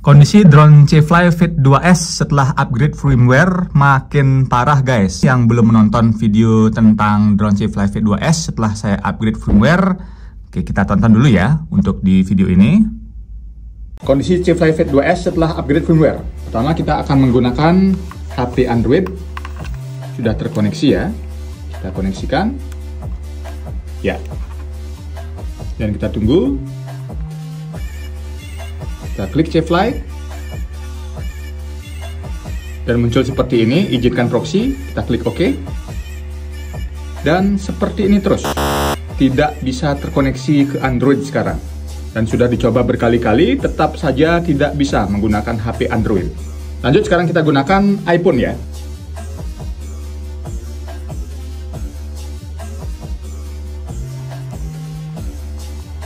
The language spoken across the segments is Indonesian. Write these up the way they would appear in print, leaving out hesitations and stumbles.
Kondisi drone C-Fly Fit 2S setelah upgrade firmware makin parah guys. Yang belum menonton video tentang drone C-Fly Fit 2S setelah saya upgrade firmware, oke, kita tonton dulu ya untuk di video ini. Kondisi C-Fly Fit 2S setelah upgrade firmware. Pertama kita akan menggunakan HP Android. Sudah terkoneksi ya. Kita koneksikan. Ya. Dan kita tunggu. Kita klik C-Fly dan muncul seperti ini, izinkan proxy, kita klik OK dan seperti ini terus, tidak bisa terkoneksi ke Android sekarang dan sudah dicoba berkali-kali, tetap saja tidak bisa menggunakan HP Android. Lanjut, sekarang kita gunakan iPhone ya.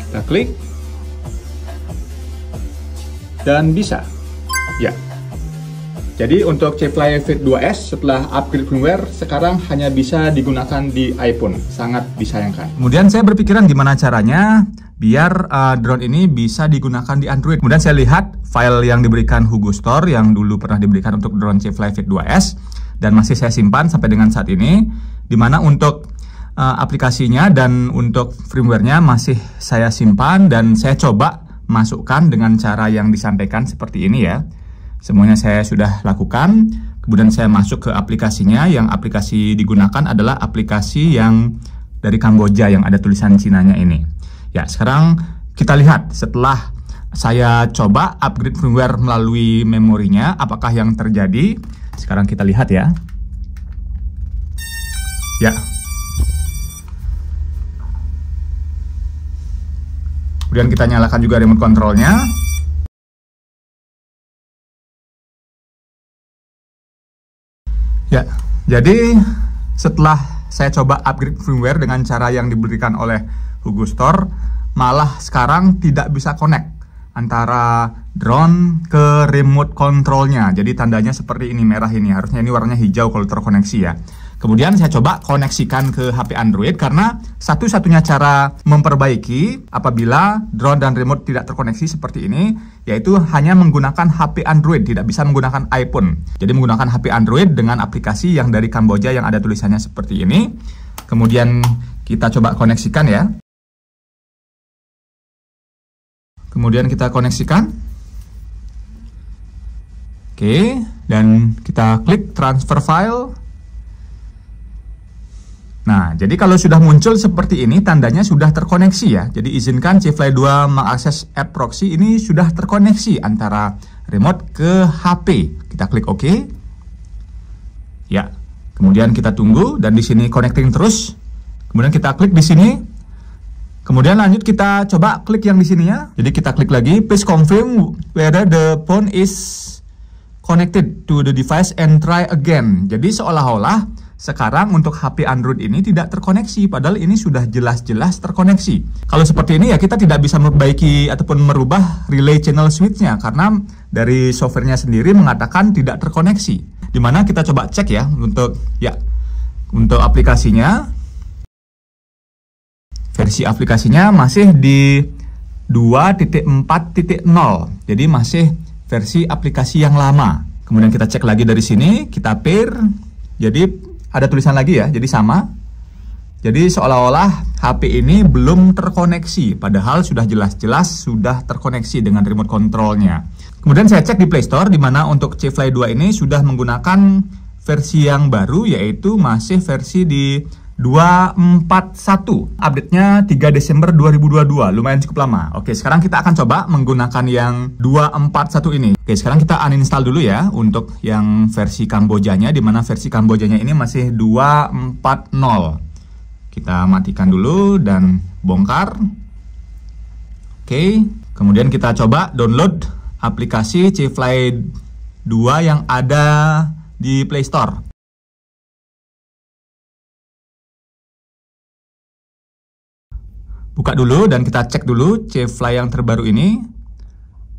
Kita klik dan bisa ya. Jadi untuk C-Fly Fit 2S setelah upgrade firmware sekarang hanya bisa digunakan di iPhone. Sangat disayangkan. Kemudian saya berpikiran gimana caranya biar drone ini bisa digunakan di Android. Kemudian saya lihat file yang diberikan Hugo Store yang dulu pernah diberikan untuk drone C-Fly Fit 2S dan masih saya simpan sampai dengan saat ini, dimana untuk aplikasinya dan untuk firmware-nya masih saya simpan dan saya coba masukkan dengan cara yang disampaikan seperti ini ya. Semuanya saya sudah lakukan. Kemudian saya masuk ke aplikasinya. Yang aplikasi digunakan adalah aplikasi yang dari Kamboja yang ada tulisan Cinanya ini. Ya, sekarang kita lihat setelah saya coba upgrade firmware melalui memorinya, apakah yang terjadi. Sekarang kita lihat ya. Ya. Kemudian kita nyalakan juga remote controlnya. Ya, jadi setelah saya coba upgrade firmware dengan cara yang diberikan oleh Hugo Store, malah sekarang tidak bisa connect antara drone ke remote controlnya. Jadi tandanya seperti ini, merah ini. Harusnya ini warnanya hijau kalau terkoneksi ya. Kemudian saya coba koneksikan ke HP Android karena satu-satunya cara memperbaiki apabila drone dan remote tidak terkoneksi seperti ini, yaitu hanya menggunakan HP Android, tidak bisa menggunakan iPhone. Jadi menggunakan HP Android dengan aplikasi yang dari Kamboja yang ada tulisannya seperti ini. Kemudian kita coba koneksikan ya. Kemudian kita koneksikan. Oke, dan kita klik transfer file. Nah, jadi kalau sudah muncul seperti ini, tandanya sudah terkoneksi ya. Jadi izinkan C-Fly 2 mengakses app proxy, ini sudah terkoneksi antara remote ke HP. Kita klik OK. Ya, kemudian kita tunggu dan di sini connecting terus. Kemudian kita klik di sini. Kemudian lanjut kita coba klik yang di sini ya. Jadi kita klik lagi, please confirm whether the phone is connected to the device and try again. Jadi seolah-olah sekarang untuk HP Android ini tidak terkoneksi, padahal ini sudah jelas-jelas terkoneksi. Kalau seperti ini ya kita tidak bisa memperbaiki ataupun merubah relay channel switch-nya karena dari softwarenya sendiri mengatakan tidak terkoneksi. Dimana kita coba cek ya untuk aplikasinya. Versi aplikasinya masih di 2.4.0. Jadi masih versi aplikasi yang lama. Kemudian kita cek lagi dari sini, kita pair. Jadi ada tulisan lagi ya, jadi sama. Jadi seolah-olah HP ini belum terkoneksi, padahal sudah jelas-jelas sudah terkoneksi dengan remote controlnya. Kemudian saya cek di Play Store, di mana untuk C-Fly 2 ini sudah menggunakan versi yang baru, yaitu masih versi di 2.4.1. Update-nya 3 Desember 2022, lumayan cukup lama. Oke, sekarang kita akan coba menggunakan yang 2.4.1 ini. Oke, sekarang kita uninstall dulu ya untuk yang versi Kambojanya, di mana versi Kambojanya ini masih 2.4.0. Kita matikan dulu dan bongkar. Oke, kemudian kita coba download aplikasi C-Fly 2 yang ada di Play Store. Buka dulu dan kita cek dulu C-Fly yang terbaru ini.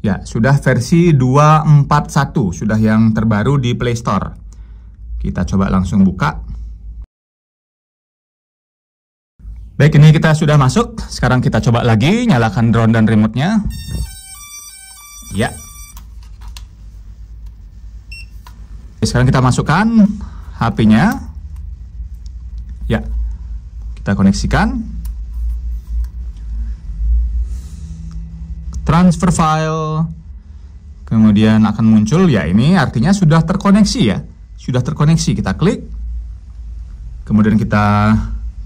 Ya, sudah versi 2.4.1, sudah yang terbaru di Play Store. Kita coba langsung buka. Baik, ini kita sudah masuk. Sekarang kita coba lagi nyalakan drone dan remote-nya. Ya. Sekarang kita masukkan HP-nya. Ya, kita koneksikan. Transfer file. Kemudian akan muncul, ya ini artinya sudah terkoneksi ya. Sudah terkoneksi, kita klik. Kemudian kita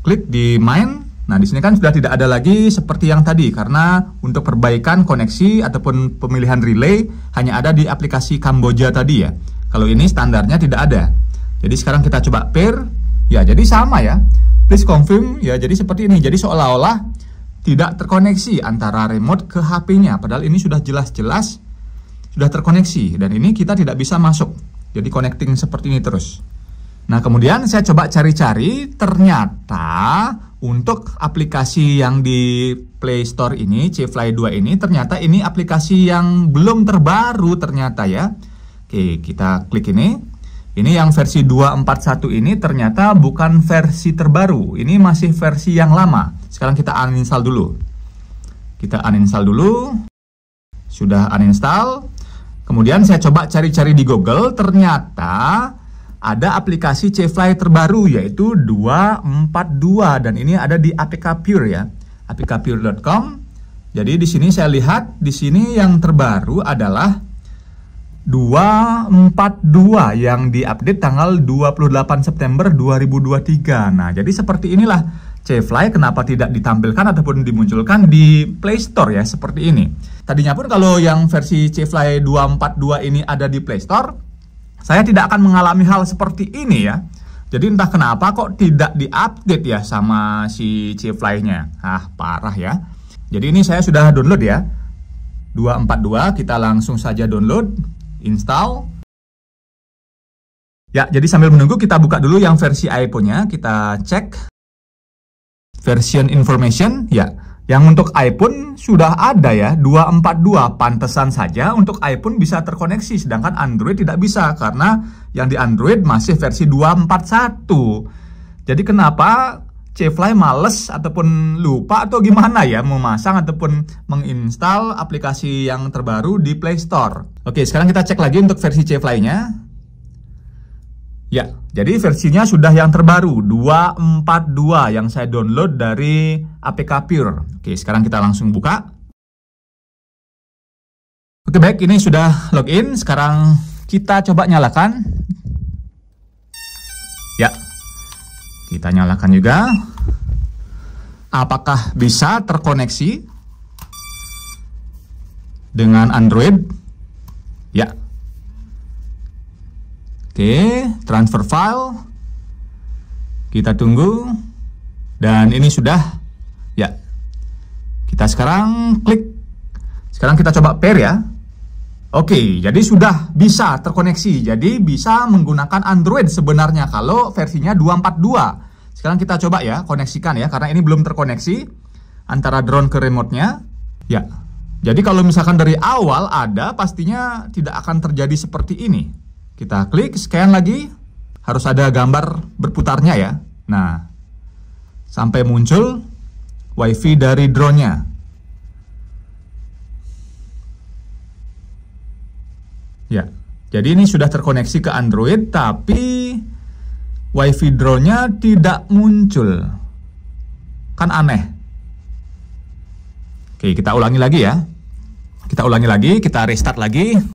klik di main. Nah, di sini kan sudah tidak ada lagi seperti yang tadi, karena untuk perbaikan koneksi ataupun pemilihan relay hanya ada di aplikasi Kamboja tadi ya. Kalau ini standarnya tidak ada. Jadi sekarang kita coba pair. Ya, jadi sama ya. Please confirm. Ya, jadi seperti ini. Jadi seolah-olah tidak terkoneksi antara remote ke HP-nya. Padahal ini sudah jelas-jelas sudah terkoneksi. Dan ini kita tidak bisa masuk. Jadi connecting seperti ini terus. Nah, kemudian saya coba cari-cari. Ternyata untuk aplikasi yang di Play Store ini, CFly 2 ini, ternyata ini aplikasi yang belum terbaru ternyata ya. Oke, kita klik ini. Ini yang versi 2.41 ini ternyata bukan versi terbaru. Ini masih versi yang lama. Sekarang kita uninstall dulu. Kita uninstall dulu. Sudah uninstall. Kemudian saya coba cari-cari di Google. Ternyata ada aplikasi CFly terbaru yaitu 242 dan ini ada di APK Pure ya. apkpure.com. Jadi di sini saya lihat di sini yang terbaru adalah 242 yang diupdate tanggal 28 September 2023. Nah, jadi seperti inilah CFly kenapa tidak ditampilkan ataupun dimunculkan di Play Store ya, seperti ini. Tadinya pun kalau yang versi CFly 242 ini ada di Play Store, saya tidak akan mengalami hal seperti ini ya. Jadi entah kenapa kok tidak diupdate ya sama si CFly-nya. Ah, parah ya. Jadi ini saya sudah download ya. 242, kita langsung saja download, install. Ya, jadi sambil menunggu kita buka dulu yang versi iPhone-nya, kita cek version information ya. Yang untuk iPhone sudah ada ya, 242. Pantesan saja untuk iPhone bisa terkoneksi, sedangkan Android tidak bisa, karena yang di Android masih versi 241. Jadi kenapa CFly males ataupun lupa atau gimana ya memasang ataupun menginstal aplikasi yang terbaru di Play Store. Oke, sekarang kita cek lagi untuk versi CFly-nya. Ya, jadi versinya sudah yang terbaru, 242 yang saya download dari APK Pure. Oke, sekarang kita langsung buka. Oke, baik, ini sudah login. Sekarang kita coba nyalakan. Ya, kita nyalakan juga. Apakah bisa terkoneksi dengan Android? Ya. Oke, transfer file. Kita tunggu. Dan ini sudah. Ya. Kita sekarang klik. Sekarang kita coba pair ya. Oke, jadi sudah bisa terkoneksi. Jadi bisa menggunakan Android sebenarnya kalau versinya 242. Sekarang kita coba ya, koneksikan ya. Karena ini belum terkoneksi antara drone ke remote-nya. Ya. Jadi kalau misalkan dari awal ada, pastinya tidak akan terjadi seperti ini. Kita klik, scan lagi, harus ada gambar berputarnya ya. Nah, sampai muncul WiFi dari drone-nya. Ya, jadi ini sudah terkoneksi ke Android, tapi WiFi drone-nya tidak muncul. Kan aneh. Oke, kita ulangi lagi ya. Kita ulangi lagi, kita restart lagi.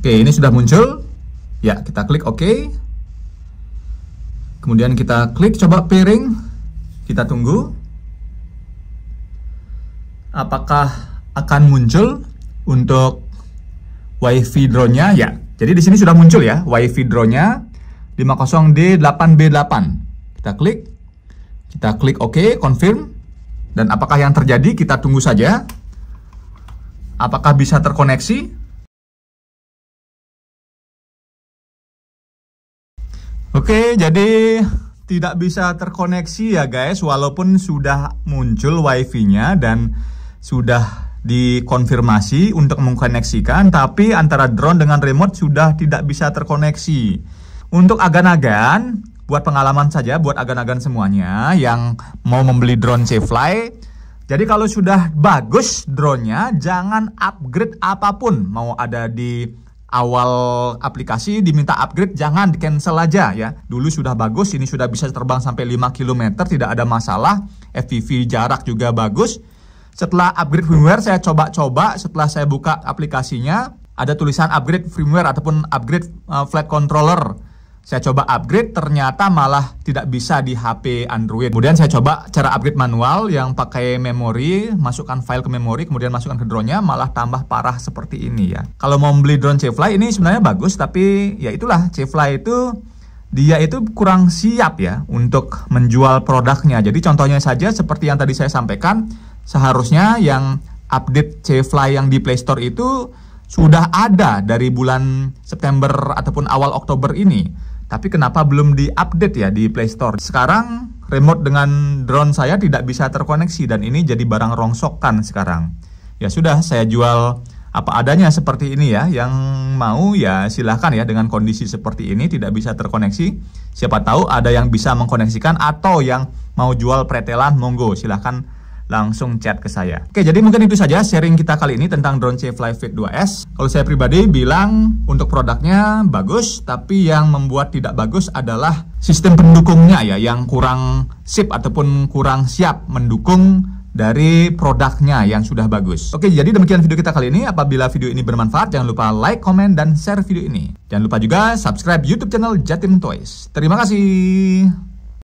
Oke, ini sudah muncul. Ya, kita klik OK. Kemudian kita klik coba pairing. Kita tunggu. Apakah akan muncul untuk WiFi drone-nya? Ya, jadi di sini sudah muncul ya WiFi drone-nya 50D8B8. Kita klik OK, confirm. Dan apakah yang terjadi? Kita tunggu saja. Apakah bisa terkoneksi? Oke, jadi tidak bisa terkoneksi ya guys, walaupun sudah muncul WiFi-nya dan sudah dikonfirmasi untuk mengkoneksikan, tapi antara drone dengan remote sudah tidak bisa terkoneksi. Untuk agan-agan, buat pengalaman saja, buat agan-agan semuanya yang mau membeli drone CFly, Jadi kalau sudah bagus drone-nya, jangan upgrade apapun. Mau ada di awal aplikasi diminta upgrade, jangan, di cancel aja ya. Dulu sudah bagus, ini sudah bisa terbang sampai 5 km, tidak ada masalah. FPV jarak juga bagus. Setelah upgrade firmware, saya coba-coba, setelah saya buka aplikasinya, ada tulisan upgrade firmware ataupun upgrade flight controller. Saya coba upgrade, ternyata malah tidak bisa di HP Android. Kemudian saya coba cara upgrade manual yang pakai memori, masukkan file ke memori, kemudian masukkan ke drone-nya, malah tambah parah seperti ini ya. Kalau mau beli drone C-Fly ini sebenarnya bagus, tapi ya itulah, C-Fly itu dia itu kurang siap ya untuk menjual produknya. Jadi contohnya saja seperti yang tadi saya sampaikan, seharusnya yang update C-Fly yang di Play Store itu sudah ada dari bulan September ataupun awal Oktober ini. Tapi kenapa belum diupdate ya di Play Store? Sekarang remote dengan drone saya tidak bisa terkoneksi dan ini jadi barang rongsokan sekarang. Ya sudah, saya jual apa adanya seperti ini ya. Yang mau ya silahkan ya, dengan kondisi seperti ini tidak bisa terkoneksi. Siapa tahu ada yang bisa mengkoneksikan atau yang mau jual pretelan, monggo silahkan langsung chat ke saya. Oke, jadi mungkin itu saja sharing kita kali ini tentang drone C-Fly Fit 2S. Kalau saya pribadi bilang untuk produknya bagus, tapi yang membuat tidak bagus adalah sistem pendukungnya ya, yang kurang sip ataupun kurang siap mendukung dari produknya yang sudah bagus. Oke, jadi demikian video kita kali ini. Apabila video ini bermanfaat, jangan lupa like, komen, dan share video ini. Jangan lupa juga subscribe YouTube channel Jatim Toys. Terima kasih.